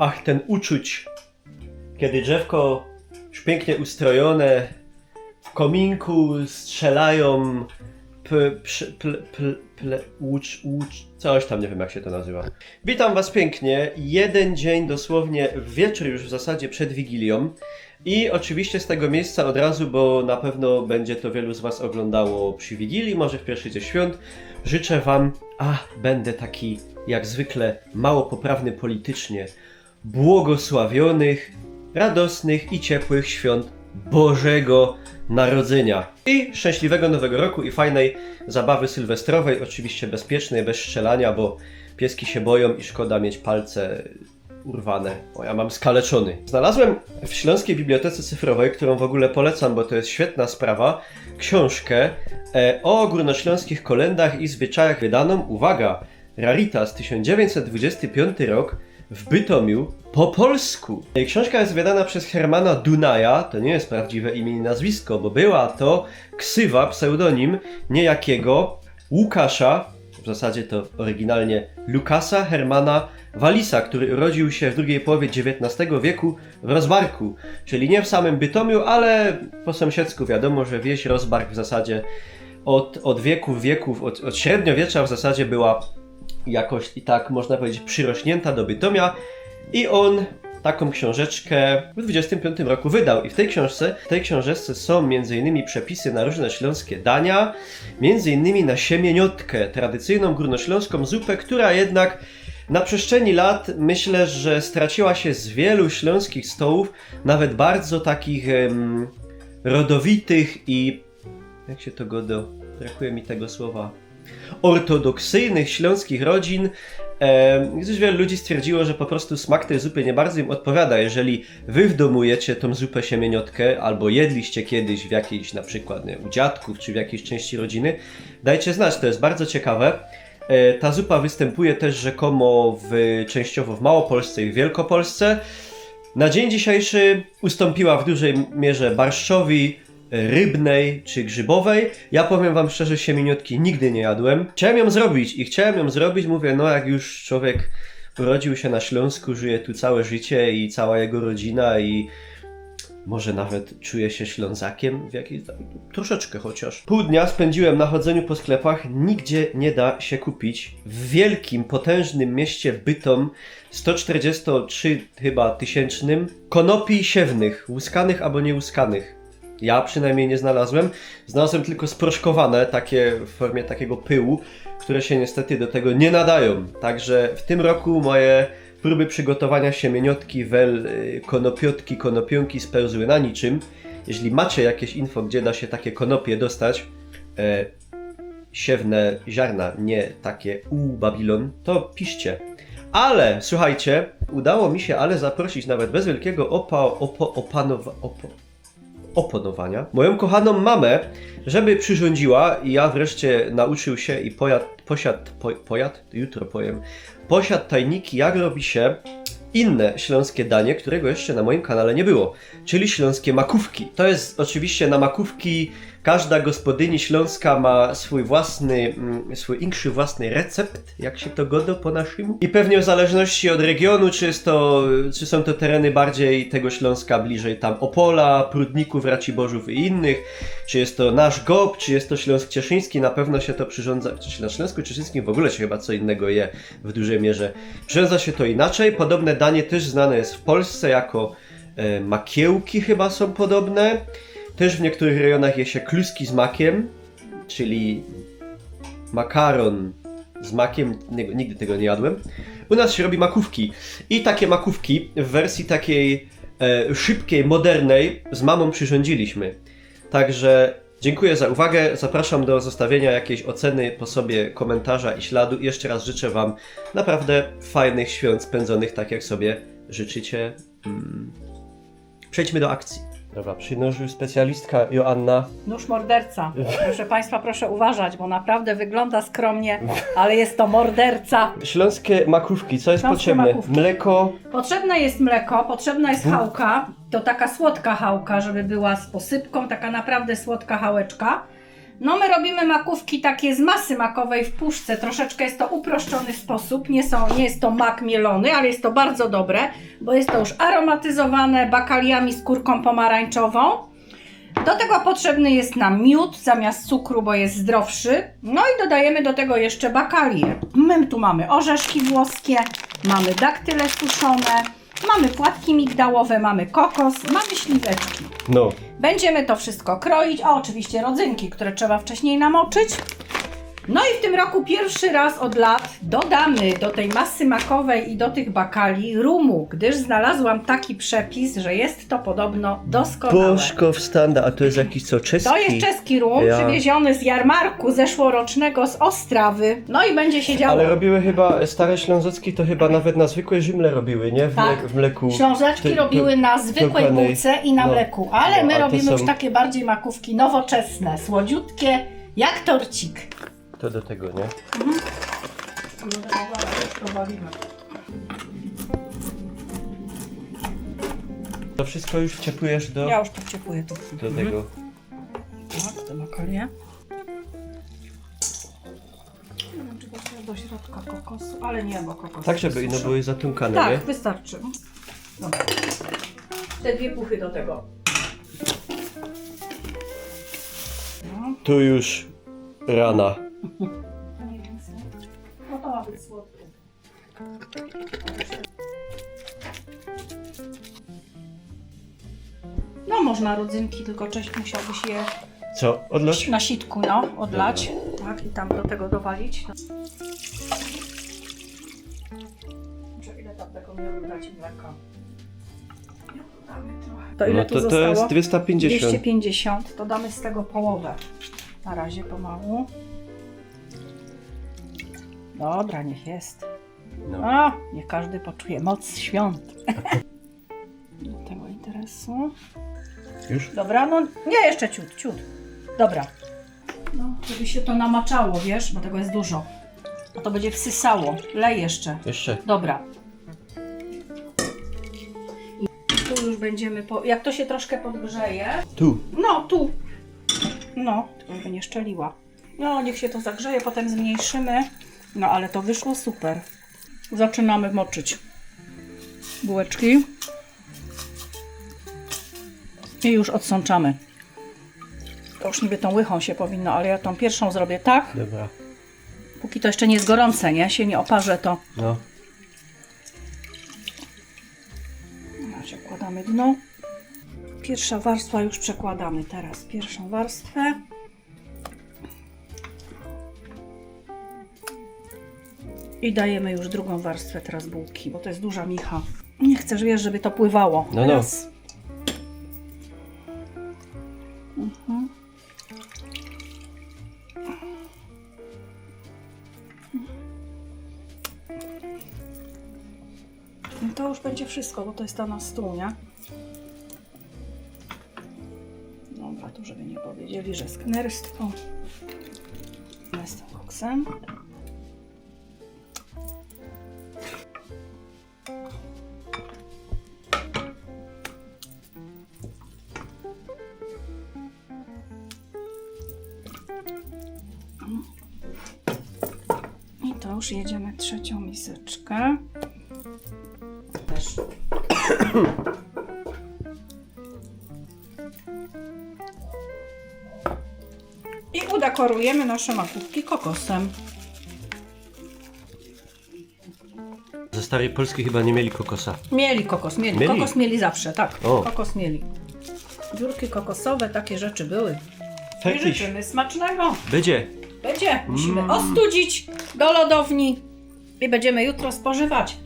Ach, ten uczuć, kiedy drzewko już pięknie ustrojone, w kominku strzelają coś tam, nie wiem jak się to nazywa. Witam was pięknie, jeden dzień dosłownie, wieczór już w zasadzie przed Wigilią. I oczywiście z tego miejsca od razu, bo na pewno będzie to wielu z was oglądało przy Wigilii, może w pierwszy dzień świąt, życzę wam, będę taki jak zwykle mało poprawny politycznie, błogosławionych, radosnych i ciepłych świąt Bożego Narodzenia. I szczęśliwego Nowego Roku i fajnej zabawy sylwestrowej, oczywiście bezpiecznej, bez strzelania, bo pieski się boją i szkoda mieć palce urwane, bo ja mam skaleczony. Znalazłem w Śląskiej Bibliotece Cyfrowej, którą w ogóle polecam, bo to jest świetna sprawa, książkę o górnośląskich kolędach i zwyczajach wydaną, uwaga, Raritas, 1925 rok, w Bytomiu, po polsku. Książka jest wydana przez Hermana Dunaja, to nie jest prawdziwe imię i nazwisko, bo była to ksywa, pseudonim niejakiego Łukasza, w zasadzie to oryginalnie Lukasa Hermana Walisa, który urodził się w drugiej połowie XIX wieku w Rozbarku, czyli nie w samym Bytomiu, ale po sąsiedzku wiadomo, że wieś Rozbark w zasadzie od wieków, od średniowiecza w zasadzie była jakoś i tak można powiedzieć przyrośnięta do Bytomia i on taką książeczkę w 25 roku wydał i w tej książeczce są m.in. przepisy na różne śląskie dania, m.in. na siemieniotkę, tradycyjną górnośląską zupę, która jednak na przestrzeni lat myślę, że straciła się z wielu śląskich stołów, nawet bardzo takich rodowitych i jak się to godo, brakuje mi tego słowa, ortodoksyjnych śląskich rodzin, gdyż wielu ludzi stwierdziło, że po prostu smak tej zupy nie bardzo im odpowiada. Jeżeli wy w domu jecie tą zupę siemieniotkę, albo jedliście kiedyś w jakiejś na przykład u dziadków, czy w jakiejś części rodziny, dajcie znać, to jest bardzo ciekawe. Ta zupa występuje też rzekomo częściowo w Małopolsce i w Wielkopolsce. Na dzień dzisiejszy ustąpiła w dużej mierze barszczowi, rybnej czy grzybowej. Ja powiem wam szczerze, siemieniotki nigdy nie jadłem. Chciałem ją zrobić, mówię, no jak już człowiek urodził się na Śląsku, żyje tu całe życie i cała jego rodzina i może nawet czuje się Ślązakiem w jakiejś troszeczkę chociaż. Pół dnia spędziłem na chodzeniu po sklepach, nigdzie nie da się kupić w wielkim, potężnym mieście Bytom 143 chyba tysięcznym konopi siewnych, łuskanych albo niełuskanych. Ja przynajmniej nie znalazłem. Znalazłem tylko sproszkowane, takie w formie takiego pyłu, które się niestety do tego nie nadają. Także w tym roku moje próby przygotowania siemieniotki, konopiotki, konopionki spełzły na niczym. Jeśli macie jakieś info, gdzie da się takie konopie dostać, siewne ziarna, nie takie Babilon, to piszcie. Ale, słuchajcie, udało mi się zaprosić nawet bez wielkiego oponowania moją kochaną mamę, żeby przyrządziła i ja wreszcie nauczył się i posiadł tajniki, jak robi się inne śląskie danie, którego jeszcze na moim kanale nie było, czyli śląskie makówki. To jest oczywiście na makówki każda gospodyni śląska ma swój inszy własny recept, jak się to godo po naszym. I pewnie w zależności od regionu, czy są to tereny bardziej tego Śląska, bliżej tam Opola, Prudników, Raciborzów i innych, czy jest to nasz GOP, czy jest to Śląsk Cieszyński, na pewno się to przyrządza, czy na Śląsku Cieszyńskim w ogóle się chyba co innego je w dużej mierze. Przyrządza się to inaczej, podobne danie też znane jest w Polsce jako makiełki chyba są podobne. Też w niektórych rejonach je się kluski z makiem, czyli makaron z makiem, nigdy tego nie jadłem. U nas się robi makówki i takie makówki w wersji takiej szybkiej, modernej z mamą przyrządziliśmy. Także dziękuję za uwagę, zapraszam do zostawienia jakiejś oceny po sobie, komentarza i śladu. I jeszcze raz życzę wam naprawdę fajnych świąt spędzonych tak jak sobie życzycie. Przejdźmy do akcji. Dobra, przy nożu specjalistka Joanna. Nóż morderca. Proszę Państwa, proszę uważać, bo naprawdę wygląda skromnie, ale jest to morderca. Śląskie makówki, co jest potrzebne? Makówki. Mleko. Potrzebne jest mleko, potrzebna jest chałka. To taka słodka chałka, żeby była z posypką, taka naprawdę słodka chałeczka. No my robimy makówki takie z masy makowej w puszce. Troszeczkę jest to uproszczony sposób. Nie jest to mak mielony, ale jest to bardzo dobre, bo jest to już aromatyzowane bakaliami z skórką pomarańczową. Do tego potrzebny jest nam miód zamiast cukru, bo jest zdrowszy. No i dodajemy do tego jeszcze bakalię. My tu mamy orzeszki włoskie, mamy daktyle suszone, mamy płatki migdałowe, mamy kokos, mamy śliweczki. No. Będziemy to wszystko kroić, a oczywiście rodzynki, które trzeba wcześniej namoczyć. No i w tym roku pierwszy raz od lat dodamy do tej masy makowej i do tych bakali rumu, gdyż znalazłam taki przepis, że jest to podobno doskonałe. Bożko wstanda, a to jest jakiś co, czeski? To jest czeski rum, przywieziony z jarmarku zeszłorocznego z Ostrawy. No i będzie się działo. Ale robiły chyba, stare ślązacki to chyba nawet na zwykłe żimle robiły, nie? W mleku. Ślązaczki robiły na zwykłej pełnej- bułce i na no. mleku, ale No, my a te robimy są- już takie bardziej makówki nowoczesne, słodziutkie, jak torcik. To do tego, nie? To wszystko już wciepujesz do, Ja już to wciepłuję tu. do tego. Tak, te makalie. Nie wiem, czy to do środka kokosu, ale nie, bo kokos. Tak, żeby inne były zatłunkane, Tak, nie? wystarczy. Dobra. Te dwie puchy do tego. Tu już rana. Mniej więcej. No to ma być słodkie. No można rodzynki, tylko cześć musiałbyś je Co? Odlać? na sitku, no, odlać. Tak, i tam do tego dowalić. Muszę ile tam tego miodu dać i mleka. To ile No tu to zostało? jest 250. 250, to damy z tego połowę. Na razie pomału. Dobra, niech jest. No. A, niech każdy poczuje moc świąt. Do tego interesu. Już? Dobra, no nie, jeszcze ciut. Dobra. No, żeby się to namaczało, wiesz, bo tego jest dużo. A to będzie wsysało. Lej jeszcze. Jeszcze. Dobra. I tu już będziemy, jak to się troszkę podgrzeje. Tu. No, tu. No, tylko żeby nie szczeliła. No, niech się to zagrzeje, potem zmniejszymy. No, ale to wyszło super. Zaczynamy moczyć bułeczki. I już odsączamy. To już niby tą łychą się powinno, ale ja tą pierwszą zrobię tak. Dobra. Póki to jeszcze nie jest gorące, nie? Się nie oparzę, to No. na razie wkładamy dno. Pierwsza warstwa już przekładamy teraz. Pierwszą warstwę. I dajemy już drugą warstwę teraz bułki, bo to jest duża micha. Nie chcesz, wiesz, żeby to pływało. No, no. Teraz. Mhm. No to już będzie wszystko, bo to jest to na stół, nie? Dobra, tu żeby nie powiedzieli, że sknerstwo. Z tym koksem. I to już jedziemy trzecią miseczkę. Też. I udekorujemy nasze makówki kokosem. Ze starej Polski chyba nie mieli kokosa. Mieli kokos, mieli. Mieli? Kokos mieli zawsze, tak. O. Kokos mieli. Dziurki kokosowe, takie rzeczy były. I Faktycznie. życzymy smacznego. Będzie. Będzie. Musimy ostudzić do lodowni i będziemy jutro spożywać.